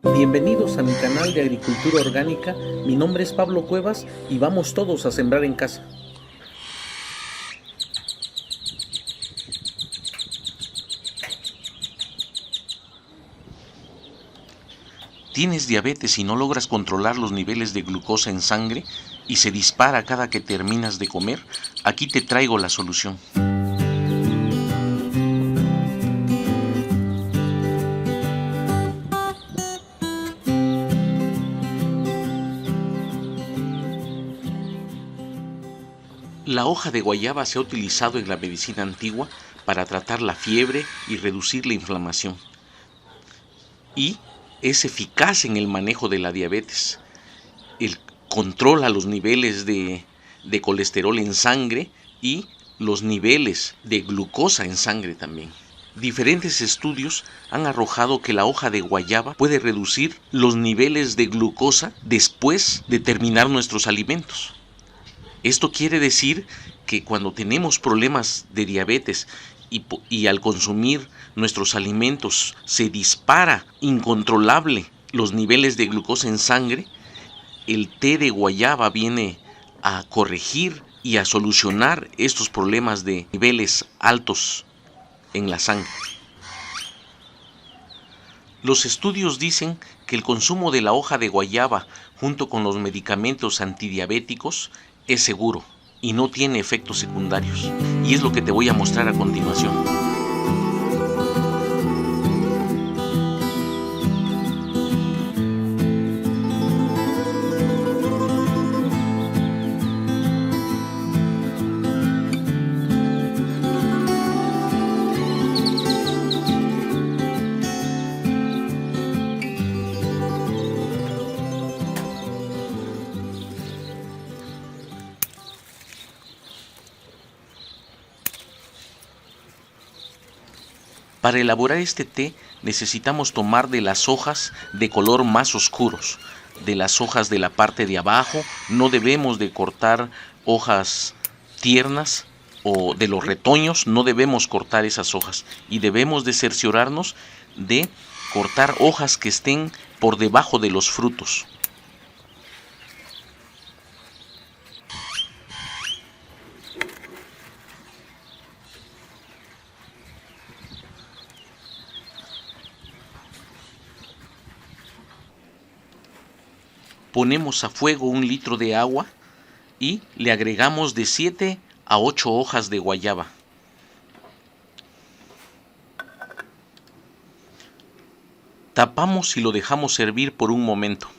Bienvenidos a mi canal de Agricultura Orgánica. Mi nombre es Pablo Cuevas y vamos todos a sembrar en casa. ¿Tienes diabetes y no logras controlar los niveles de glucosa en sangre y se dispara cada que terminas de comer? Aquí te traigo la solución. La hoja de guayaba se ha utilizado en la medicina antigua para tratar la fiebre y reducir la inflamación. Y es eficaz en el manejo de la diabetes. Controla los niveles de colesterol en sangre y los niveles de glucosa en sangre también. Diferentes estudios han arrojado que la hoja de guayaba puede reducir los niveles de glucosa después de terminar nuestros alimentos. Esto quiere decir que cuando tenemos problemas de diabetes y al consumir nuestros alimentos se dispara incontrolable los niveles de glucosa en sangre, el té de guayaba viene a corregir y a solucionar estos problemas de niveles altos en la sangre. Los estudios dicen que el consumo de la hoja de guayaba junto con los medicamentos antidiabéticos es seguro y no tiene efectos secundarios. Y es lo que te voy a mostrar a continuación. Para elaborar este té necesitamos tomar de las hojas de color más oscuros, de las hojas de la parte de abajo. No debemos de cortar hojas tiernas o de los retoños, no debemos cortar esas hojas y debemos de cerciorarnos de cortar hojas que estén por debajo de los frutos. Ponemos a fuego 1 litro de agua y le agregamos de 7 a 8 hojas de guayaba. Tapamos y lo dejamos hervir por un momento.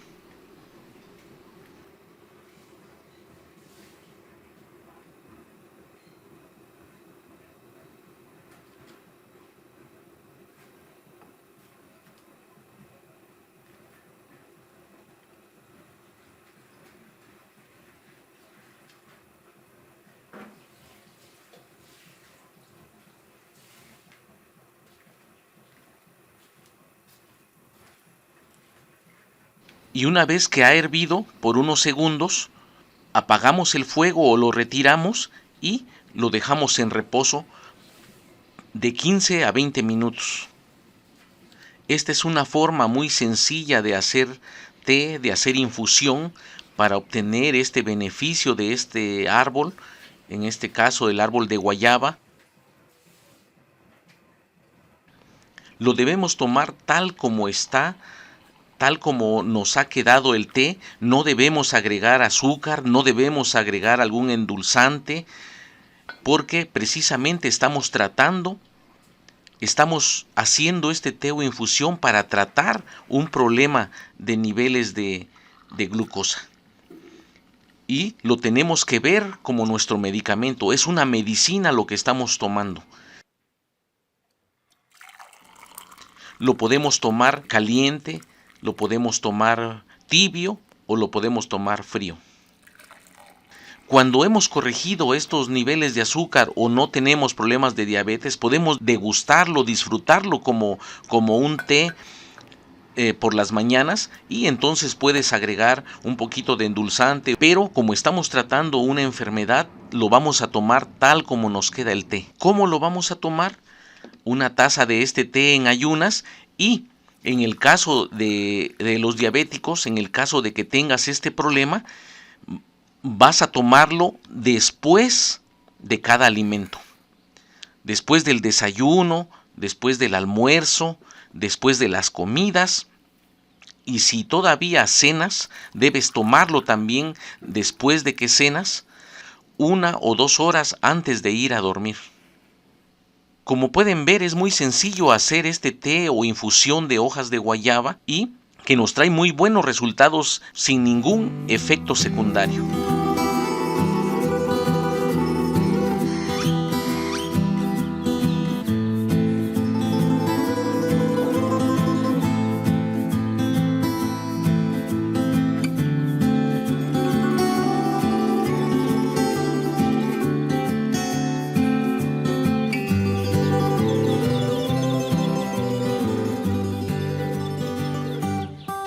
Y una vez que ha hervido por unos segundos, apagamos el fuego o lo retiramos y lo dejamos en reposo de 15 a 20 minutos. Esta es una forma muy sencilla de hacer té, de hacer infusión para obtener este beneficio de este árbol, en este caso el árbol de guayaba. Lo debemos tomar tal como está, tal como nos ha quedado el té. No debemos agregar azúcar, no debemos agregar algún endulzante, porque precisamente estamos haciendo este té o infusión para tratar un problema de niveles de glucosa. Y lo tenemos que ver como nuestro medicamento, es una medicina lo que estamos tomando. Lo podemos tomar caliente, lo podemos tomar tibio o lo podemos tomar frío. Cuando hemos corregido estos niveles de azúcar o no tenemos problemas de diabetes, podemos degustarlo, disfrutarlo como un té por las mañanas, y entonces puedes agregar un poquito de endulzante, pero como estamos tratando una enfermedad, lo vamos a tomar tal como nos queda el té. ¿Cómo lo vamos a tomar? Una taza de este té en ayunas y En el caso de los diabéticos, en el caso de que tengas este problema, vas a tomarlo después de cada alimento. Después del desayuno, después del almuerzo, después de las comidas. Y si todavía cenas, debes tomarlo también después de que cenas, 1 o 2 horas antes de ir a dormir. Como pueden ver, es muy sencillo hacer este té o infusión de hojas de guayaba y que nos trae muy buenos resultados sin ningún efecto secundario.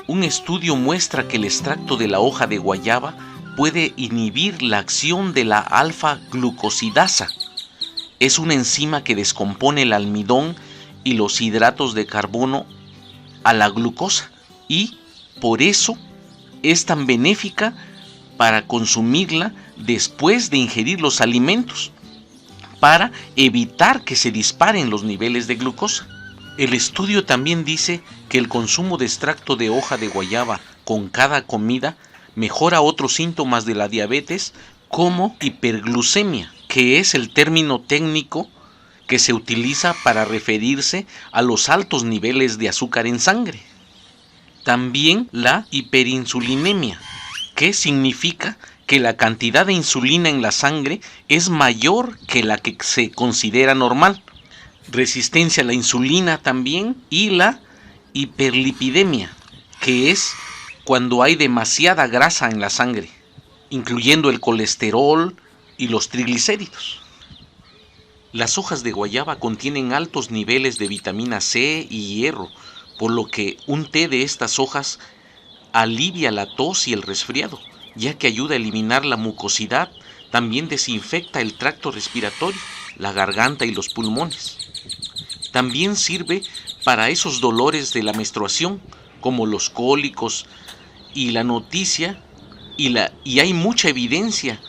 Un estudio muestra que el extracto de la hoja de guayaba puede inhibir la acción de la alfa-glucosidasa. Es una enzima que descompone el almidón y los hidratos de carbono a la glucosa y por eso es tan benéfica para consumirla después de ingerir los alimentos, para evitar que se disparen los niveles de glucosa. El estudio también dice que el consumo de extracto de hoja de guayaba con cada comida mejora otros síntomas de la diabetes como hiperglucemia, que es el término técnico que se utiliza para referirse a los altos niveles de azúcar en sangre. También la hiperinsulinemia, que significa que la cantidad de insulina en la sangre es mayor que la que se considera normal. Resistencia a la insulina también, y la hiperlipidemia, que es cuando hay demasiada grasa en la sangre, incluyendo el colesterol y los triglicéridos. Las hojas de guayaba contienen altos niveles de vitamina C y hierro, por lo que un té de estas hojas alivia la tos y el resfriado, ya que ayuda a eliminar la mucosidad, también desinfecta el tracto respiratorio, la garganta y los pulmones. También sirve para esos dolores de la menstruación, como los cólicos y la noticia, y hay mucha evidencia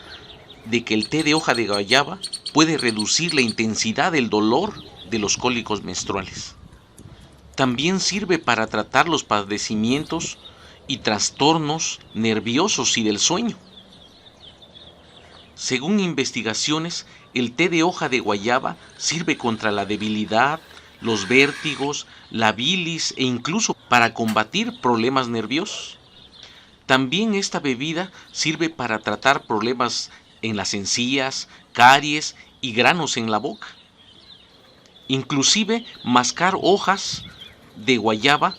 de que el té de hoja de guayaba puede reducir la intensidad del dolor de los cólicos menstruales. También sirve para tratar los padecimientos y trastornos nerviosos y del sueño. Según investigaciones, el té de hoja de guayaba sirve contra la debilidad, los vértigos, la bilis e incluso para combatir problemas nerviosos. También esta bebida sirve para tratar problemas en las encías, caries y granos en la boca. Inclusive mascar hojas de guayaba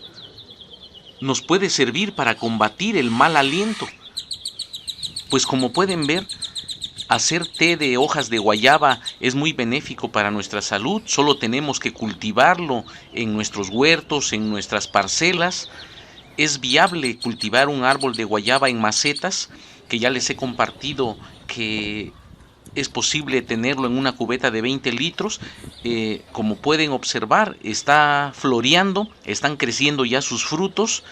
nos puede servir para combatir el mal aliento. Pues como pueden ver, hacer té de hojas de guayaba es muy benéfico para nuestra salud. Solo tenemos que cultivarlo en nuestros huertos, en nuestras parcelas. Es viable cultivar un árbol de guayaba en macetas, que ya les he compartido que es posible tenerlo en una cubeta de 20 litros. Como pueden observar, está floreando, están creciendo ya sus frutos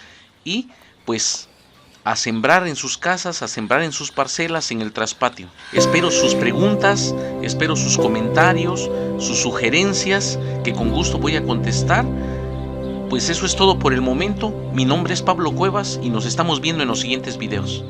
y pues a sembrar en sus casas, a sembrar en sus parcelas, en el traspatio. Espero sus preguntas, espero sus comentarios, sus sugerencias, que con gusto voy a contestar. Pues eso es todo por el momento. Mi nombre es Pablo Cuevas y nos estamos viendo en los siguientes videos.